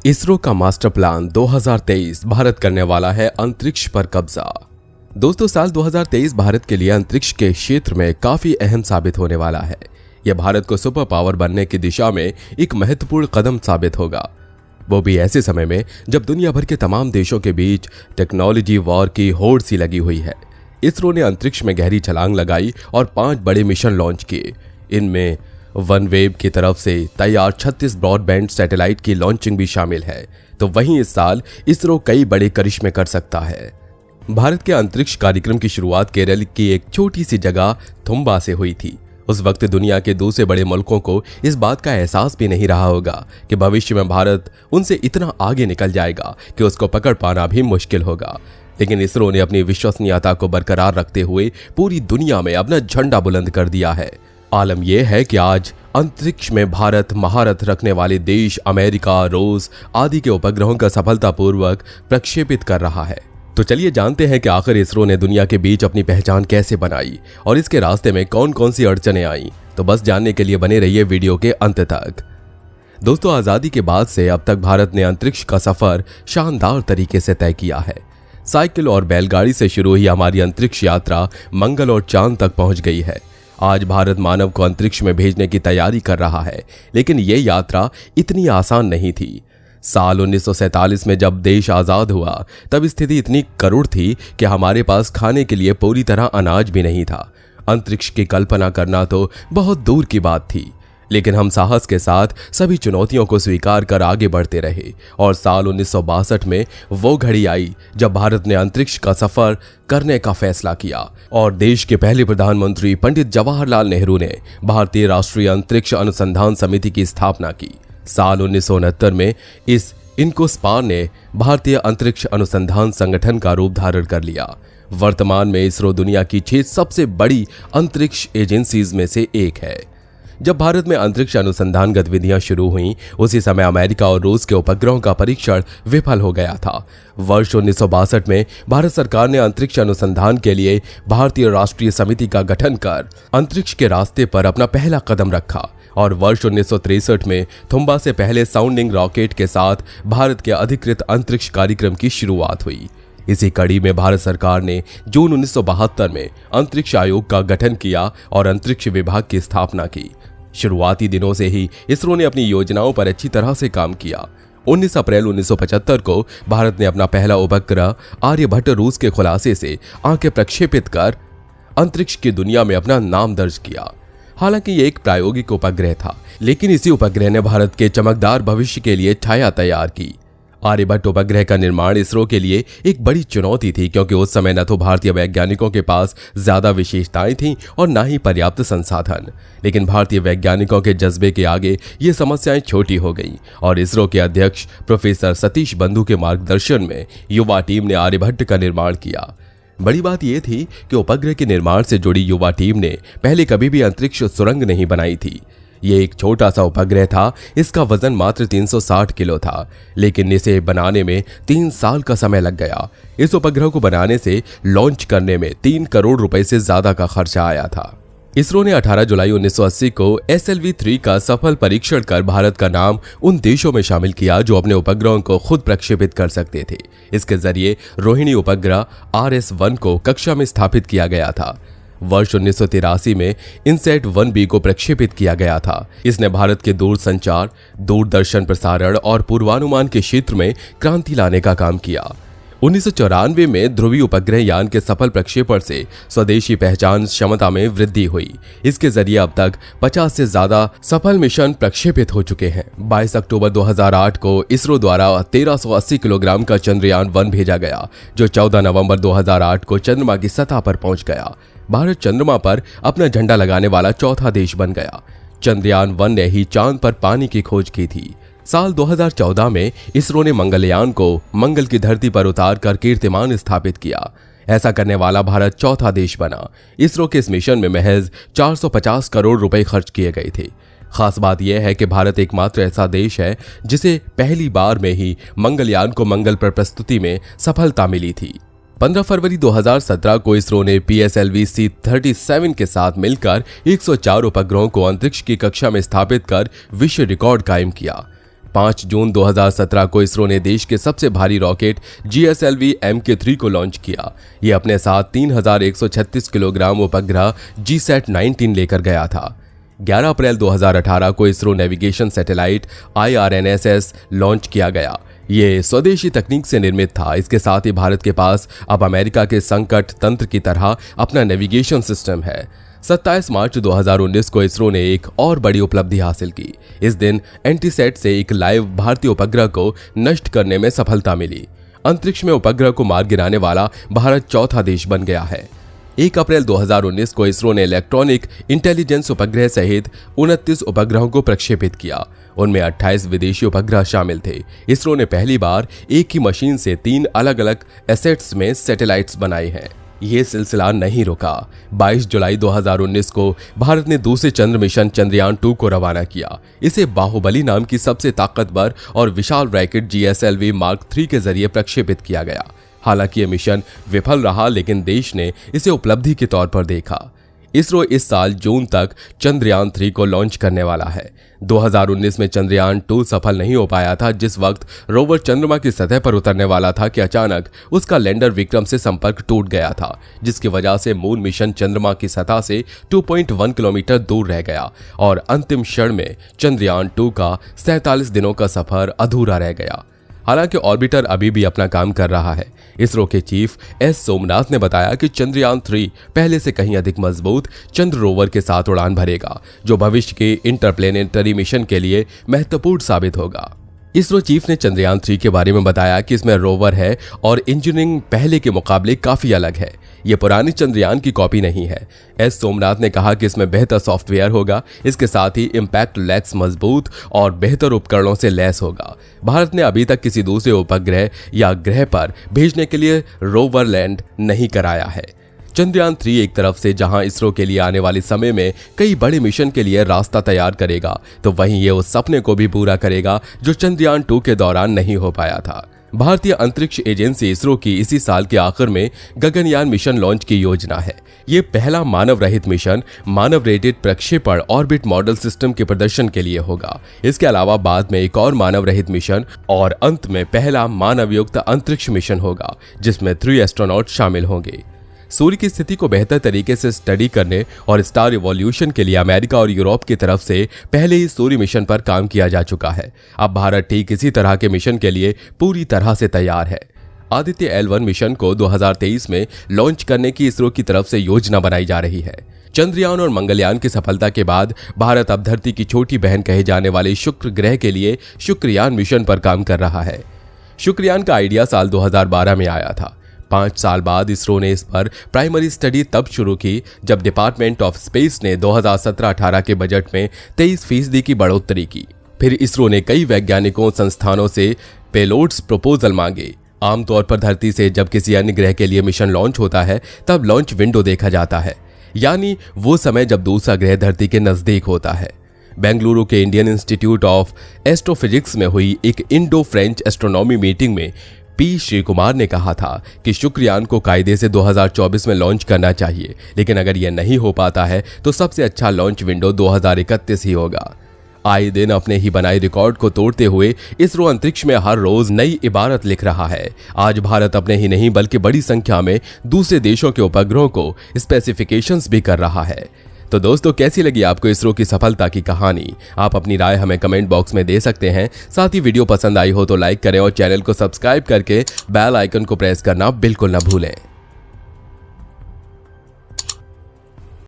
इसरो का master plan 2023 Bharat करने वाला है अंतरिक्ष पर कब्जा। दोस्तों, साल 2023 भारत के लिए अंतरिक्ष के क्षेत्र में काफी अहम साबित होने वाला है। यह भारत को सुपर पावर बनने की दिशा में एक महत्वपूर्ण कदम साबित होगा, वो भी ऐसे समय में जब दुनिया भर के तमाम देशों के बीच टेक्नोलॉजी वॉर की होड़ सी लगी हुई है। इसरो ने अंतरिक्ष में गहरी छलांग लगाई और 5 बड़े मिशन लॉन्च किए। इनमें वनवेव की तरफ से तैयार 36 ब्रॉडबैंड सैटेलाइट की लॉन्चिंग भी शामिल है। तो वहीं इस साल इसरो कई बड़े करिश्मे कर सकता है। भारत के अंतरिक्ष कार्यक्रम की शुरुआत केरल की एक छोटी सी जगह थुम्बा से हुई थी। उस वक्त दुनिया के दूसरे बड़े मुल्कों को इस बात का एहसास भी नहीं रहा होगा कि भविष्य में भारत उनसे इतना आगे निकल जाएगा कि उसको पकड़ पाना भी मुश्किल होगा। लेकिन इसरो ने अपनी विश्वसनीयता को बरकरार रखते हुए पूरी दुनिया में अपना झंडा बुलंद कर दिया है। आलम यह है कि आज अंतरिक्ष में भारत महारत रखने वाले देश अमेरिका, रूस आदि के उपग्रहों का सफलतापूर्वक प्रक्षेपित कर रहा है। तो चलिए जानते हैं कि आखिर इसरो ने दुनिया के बीच अपनी पहचान कैसे बनाई और इसके रास्ते में कौन कौन सी अड़चनें आई। तो बस जानने के लिए बने रहिए वीडियो के अंत तक। दोस्तों, आजादी के बाद से अब तक भारत ने अंतरिक्ष का सफर शानदार तरीके से तय किया है। साइकिल और बैलगाड़ी से शुरू हुई हमारी अंतरिक्ष यात्रा मंगल और चांद तक पहुंच गई है। आज भारत मानव को अंतरिक्ष में भेजने की तैयारी कर रहा है, लेकिन यह यात्रा इतनी आसान नहीं थी। साल 1947 में जब देश आजाद हुआ तब स्थिति इतनी करुण थी कि हमारे पास खाने के लिए पूरी तरह अनाज भी नहीं था। अंतरिक्ष की कल्पना करना तो बहुत दूर की बात थी, लेकिन हम साहस के साथ सभी चुनौतियों को स्वीकार कर आगे बढ़ते रहे और साल 1962 में वो घड़ी आई जब भारत ने अंतरिक्ष का सफर करने का फैसला किया और देश के पहले प्रधानमंत्री पंडित जवाहरलाल नेहरू ने भारतीय राष्ट्रीय अंतरिक्ष अनुसंधान समिति की स्थापना की। साल 1969 में इस इनकोस्पार ने भारतीय अंतरिक्ष अनुसंधान संगठन का रूप धारण कर लिया। वर्तमान में इसरो दुनिया की 6 सबसे बड़ी अंतरिक्ष एजेंसीज में से एक है। जब भारत में अंतरिक्ष अनुसंधान गतिविधियां शुरू हुईं, उसी समय अमेरिका और रूस के उपग्रहों का परीक्षण विफल हो गया था। वर्ष 1962 में भारत सरकार ने अंतरिक्ष अनुसंधान के लिए भारतीय राष्ट्रीय समिति का गठन कर अंतरिक्ष के रास्ते पर अपना पहला कदम रखा और वर्ष 1963 में थुम्बा से पहले साउंडिंग रॉकेट के साथ भारत के अधिकृत अंतरिक्ष कार्यक्रम की शुरुआत हुई। इसी कड़ी में भारत सरकार ने जून 1972 में अंतरिक्ष आयोग का गठन किया और अंतरिक्ष विभाग की स्थापना की। शुरुआती दिनों से ही इसरो ने अपनी योजनाओं पर अच्छी तरह से काम किया। 19 अप्रैल 1975 को भारत ने अपना पहला उपग्रह आर्यभट्ट रूस के खुलासे से आंखें प्रक्षेपित कर अंतरिक्ष की दुनिया में अपना नाम दर्ज किया। हालांकि ये एक प्रायोगिक उपग्रह था, लेकिन इसी उपग्रह ने भारत के चमकदार भविष्य के लिए छाया तैयार की। आर्यभट्ट उपग्रह का निर्माण इसरो के लिए एक बड़ी चुनौती थी, क्योंकि उस समय न तो भारतीय वैज्ञानिकों के पास ज्यादा विशेषताएं थीं और न ही पर्याप्त संसाधन। लेकिन भारतीय वैज्ञानिकों के जज्बे के आगे ये समस्याएं छोटी हो गईं और इसरो के अध्यक्ष प्रोफेसर सतीश बंधु के मार्गदर्शन में युवा टीम ने आर्यभट्ट का निर्माण किया। बड़ी बात यह थी कि उपग्रह के निर्माण से जुड़ी युवा टीम ने पहले कभी भी अंतरिक्ष सुरंग नहीं बनाई थी। ये एक छोटा सा उपग्रह था, इसका वजन मात्र 360 किलो था, लेकिन इसे बनाने में 3 साल का समय लग गया। इस उपग्रह को बनाने से लॉन्च करने में 3 करोड़ रुपए से ज्यादा का खर्चा आया था। इसरो ने 18 जुलाई 1980 को SLV-3 का सफल परीक्षण कर भारत का नाम उन देशों में शामिल किया जो अपने उपग्रहों को खुद प्रक्षेपित कर सकते थे। इसके जरिए रोहिणी उपग्रह RS-1 को कक्षा में स्थापित किया गया था। वर्ष 1983 में इनसैट 1B को प्रक्षेपित किया गया था। इसने भारत के दूरसंचार, दूरदर्शन प्रसारण और पूर्वानुमान के क्षेत्र में क्रांति लाने का काम किया। 1994 में ध्रुवीय उपग्रह यान के सफल प्रक्षेपण से स्वदेशी पहचान क्षमता में वृद्धि हुई। इसके जरिए अब तक 50 से ज्यादा सफल मिशन प्रक्षेपित हो चुके हैं। 22 अक्टूबर 2008 को इसरो द्वारा 1380 किलोग्राम का चंद्रयान 1 भेजा गया, जो 14 नवंबर 2008 को चंद्रमा की सतह पर पहुंच गया। भारत चंद्रमा पर अपना झंडा लगाने वाला चौथा देश बन गया। चंद्रयान 1 ने ही चांद पर पानी की खोज की थी। साल 2014 में इसरो ने मंगलयान को मंगल की धरती पर उतार कर कीर्तिमान स्थापित किया। ऐसा करने वाला भारत चौथा देश बना। इसरो के इस मिशन में महज 450 करोड़ रुपए खर्च किए गए थे। खास बात यह है कि भारत एकमात्र ऐसा देश है जिसे पहली बार में ही मंगलयान को मंगल पर प्रस्तुति में सफलता मिली थी। 15 फरवरी 2017 को इसरो ने PSLV-C-37 के साथ मिलकर 104 उपग्रहों को अंतरिक्ष की कक्षा में स्थापित कर विश्व रिकॉर्ड कायम किया। 5 जून 2017 को इसरो ने देश के सबसे भारी रॉकेट GSLV Mk3 को लॉन्च किया। ये अपने साथ 3136 किलोग्राम उपग्रह GSAT-19 लेकर गया था। 11 अप्रैल 2018 को ISRO navigation satellite IRNSS launch किया गया। ये स्वदेशी तकनीक से निर्मित था। इसके साथ ही भारत के पास अब अमेरिका के संकट तंत्र की तरह अपना नेविगेशन सिस्टम है। 27 मार्च 2019 को इसरो ने एक और बड़ी उपलब्धि हासिल की। इस दिन एंटीसैट से एक लाइव भारतीय उपग्रह को नष्ट करने में सफलता मिली। अंतरिक्ष में उपग्रह को मार गिराने वाला भारत चौथा देश बन गया है। 1 अप्रैल 2019 को इसरो ने इलेक्ट्रॉनिक इंटेलिजेंस उपग्रह सहित 29 उपग्रहों को प्रक्षेपित किया। उनमें 28 विदेशी उपग्रह शामिल थे। इसरो ने पहली बार एक ही मशीन से 3 अलग अलग एसेट्स में सैटेलाइट्स बनाए हैं। ये सिलसिला नहीं रुका। 22 जुलाई 2019 को भारत ने दूसरे चंद्र मिशन चंद्रयान-2 को रवाना किया। इसे बाहुबली नाम की सबसे ताकतवर और विशाल रॉकेट GSLV Mark 3 के जरिए प्रक्षेपित किया गया। हालांकि यह मिशन विफल रहा, लेकिन देश ने इसे उपलब्धि के तौर पर देखा। इसरो इस साल जून तक चंद्रयान-3 को लॉन्च करने वाला है। 2019 में चंद्रयान-2 सफल नहीं हो पाया था। जिस वक्त रोवर चंद्रमा की सतह पर उतरने वाला था कि अचानक उसका लैंडर विक्रम से संपर्क टूट गया था, जिसकी वजह से मून मिशन चंद्रमा की सतह से 2.1 किलोमीटर दूर रह गया और अंतिम क्षण में चंद्रयान-2 का 47 दिनों का सफर अधूरा रह गया। हालांकि ऑर्बिटर अभी भी अपना काम कर रहा है। इसरो के चीफ S सोमनाथ ने बताया कि चंद्रयान-3 पहले से कहीं अधिक मजबूत चंद्र रोवर के साथ उड़ान भरेगा, जो भविष्य के इंटरप्लेनेटरी मिशन के लिए महत्वपूर्ण साबित होगा। इसरो चीफ ने चंद्रयान-3 के बारे में बताया कि इसमें रोवर है और इंजीनियरिंग पहले के मुकाबले काफी अलग है। ये पुरानी चंद्रयान की कॉपी नहीं है। S सोमनाथ ने कहा कि इसमें बेहतर सॉफ्टवेयर होगा। इसके साथ ही इम्पैक्ट लेग्स मजबूत और बेहतर उपकरणों से लैस होगा। भारत ने अभी तक किसी दूसरे उपग्रह या ग्रह पर भेजने के लिए रोवर लैंड नहीं कराया है। चंद्रयान-3 एक तरफ से जहां इसरो के लिए आने वाले समय में कई बड़े मिशन के लिए रास्ता तैयार करेगा, तो वहीं ये उस सपने को भी पूरा करेगा जो चंद्रयान-2 के दौरान नहीं हो पाया था। भारतीय अंतरिक्ष एजेंसी इसरो की इसी साल के आखिर में गगनयान मिशन लॉन्च की योजना है। ये पहला मानव रहित मिशन मानव रेटेड प्रक्षेपण ऑर्बिट मॉडल सिस्टम के प्रदर्शन के लिए होगा। इसके अलावा बाद में एक और मानव रहित मिशन और अंत में पहला मानव युक्त अंतरिक्ष मिशन होगा, जिसमें 3 एस्ट्रोनॉट शामिल होंगे। सूर्य की स्थिति को बेहतर तरीके से स्टडी करने और स्टार इवोल्यूशन के लिए अमेरिका और यूरोप की तरफ से पहले ही सूर्य मिशन पर काम किया जा चुका है। अब भारत ठीक इसी तरह के मिशन के लिए पूरी तरह से तैयार है। आदित्य L1 मिशन को 2023 में लॉन्च करने की इसरो की तरफ से योजना बनाई जा रही है। चंद्रयान और मंगलयान की सफलता के बाद भारत अब धरती की छोटी बहन कहे जाने वाले शुक्र ग्रह के लिए शुक्रयान मिशन पर काम कर रहा है। शुक्रयान का आइडिया साल 2012 में आया था। 5 साल बाद इसरो ने इस पर प्राइमरी स्टडी तब शुरू की जब डिपार्टमेंट ऑफ स्पेस ने 2017-18 के बजट में 23% की बढ़ोतरी की। फिर इसरो ने कई वैज्ञानिकों संस्थानों से पेलोड्स प्रपोजल मांगे। आमतौर पर धरती से जब किसी अन्य ग्रह के लिए मिशन लॉन्च होता है तब लॉन्च विंडो देखा जाता है, यानी वो समय जब दूसरा ग्रह धरती के नजदीक होता है। बेंगलुरु के इंडियन इंस्टीट्यूट ऑफ एस्ट्रोफिजिक्स में हुई एक इंडो फ्रेंच एस्ट्रोनॉमी मीटिंग में P श्री कुमार ने कहा था कि शुक्रयान को कायदे से 2024 में लॉन्च करना चाहिए, लेकिन अगर यह नहीं हो पाता है तो सबसे अच्छा लॉन्च विंडो 2031 ही होगा। आए दिन अपने ही बनाए रिकॉर्ड को तोड़ते हुए इसरो अंतरिक्ष में हर रोज नई इबारत लिख रहा है। आज भारत अपने ही नहीं बल्कि बड़ी संख्या में दूसरे देशों के उपग्रहों को स्पेसिफिकेशंस भी कर रहा है। तो दोस्तों, कैसी लगी आपको इसरो की सफलता की कहानी? आप अपनी राय हमें कमेंट बॉक्स में दे सकते हैं। साथ ही वीडियो पसंद आई हो तो लाइक करें और चैनल को सब्सक्राइब करके बेल आइकन को प्रेस करना बिल्कुल न भूलें।